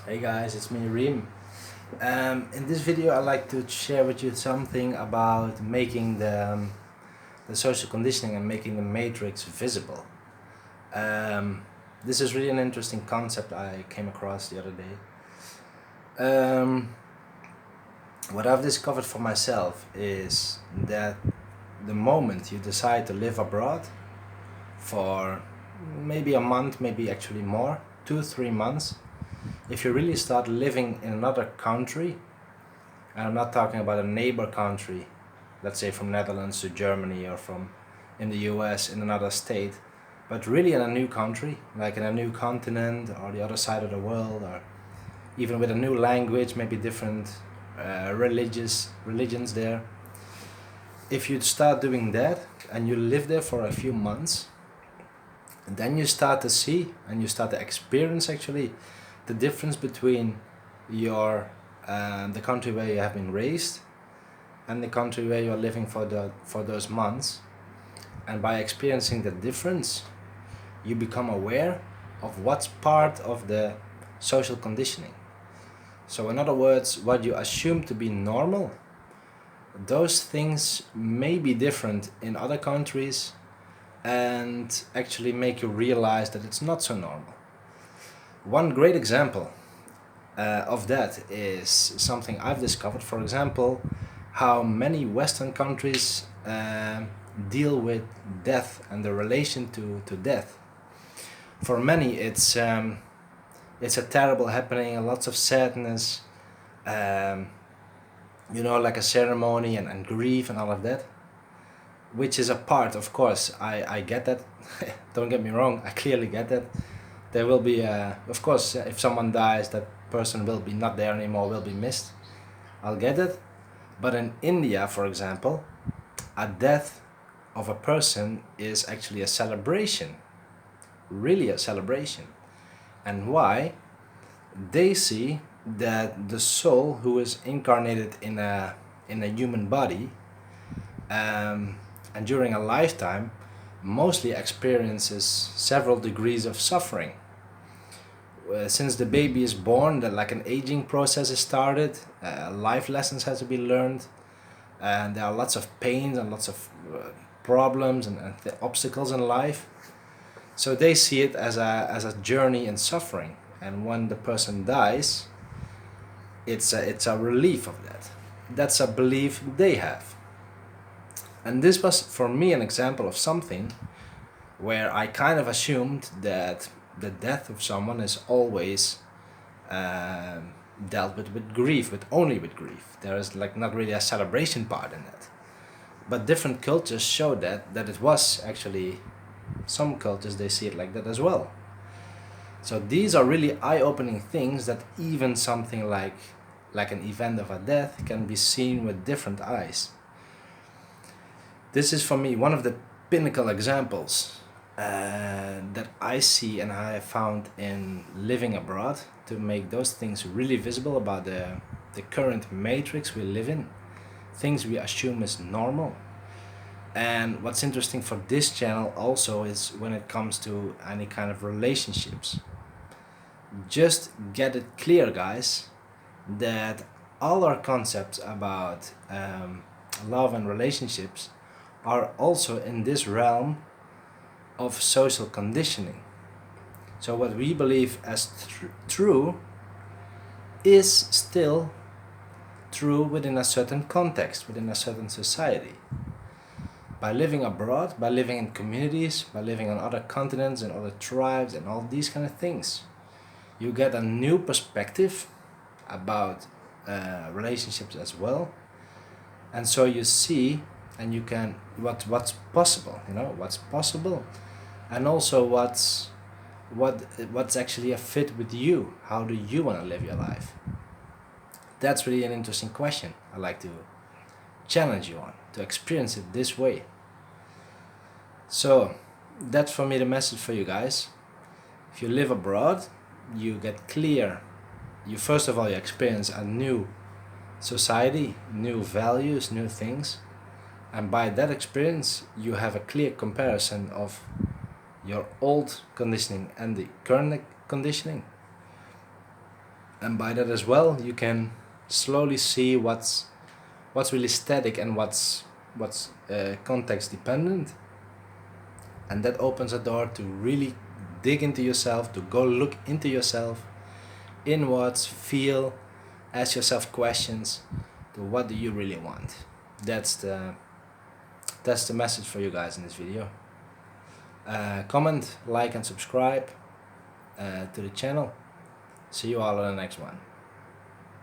Hey guys, it's me Reem. In this video I'd like to share with you something about making the social conditioning and making the matrix visible. This is really an interesting concept I came across the other day. What I've discovered for myself is that the moment you decide to live abroad for maybe a month, maybe actually more, 2-3 months, if you really start living in another country, and I'm not talking about a neighbor country, let's say from Netherlands to Germany or from in the US in another state, but really in a new country, like in a new continent or the other side of the world, or even with a new language, maybe different religions there. If you start doing that and you live there for a few months, then you start to see and you start to experience actually the difference between your the country where you have been raised and the country where you are living for those months. And by experiencing the difference, you become aware of what's part of the social conditioning. So in other words, what you assume to be normal, those things may be different in other countries and actually make you realize that it's not so normal. One great example of that is something I've discovered. For example, how many Western countries deal with death and the relation to death. For many, it's a terrible happening, lots of sadness, like a ceremony and grief and all of that, which is a part, of course. I get that. Don't get me wrong, I clearly get that. There will be, of course, if someone dies, that person will be not there anymore, will be missed. I'll get it. But in India, for example, a death of a person is actually a celebration, really a celebration. And why? They see that the soul who is incarnated in a human body and during a lifetime mostly experiences several degrees of suffering. Since the baby is born, that like an aging process is started, life lessons have to be learned, and there are lots of pains and lots of problems and obstacles in life. So they see it as a journey in suffering, and when the person dies, it's a relief of that. That's a belief they have. And this was for me an example of something where I kind of assumed that the death of someone is always dealt with grief, only with grief. There is like not really a celebration part in that. But different cultures show that it was actually, some cultures they see it like that as well. So these are really eye-opening things, that even something like an event of a death can be seen with different eyes. This is for me one of the pinnacle examples that I see and I have found in living abroad, to make those things really visible about the current matrix we live in, things we assume is normal. And what's interesting for this channel also is when it comes to any kind of relationships. Just get it clear, guys, that all our concepts about love and relationships are also in this realm of social conditioning. So what we believe as true is still true within a certain context, within a certain society. By living abroad, by living in communities, by living on other continents and other tribes and all these kind of things, you get a new perspective about relationships as well. And so you see, and you can what's possible, what's possible, and also what's actually a fit with you. How do you want to live your life? That's really an interesting question. I like to challenge you on to experience it this way. So that's for me the message for you guys. If you live abroad, you get clear. You first of all, you experience a new society, new values, new things. And by that experience, you have a clear comparison of your old conditioning and the current conditioning. And by that as well, you can slowly see what's really static and what's context dependent, and that opens a door to really dig into yourself, to go look into yourself, inwards, feel, ask yourself questions, to what do you really want. That's the message for you guys in this video. Comment, like and subscribe to the channel. See you all on the next one.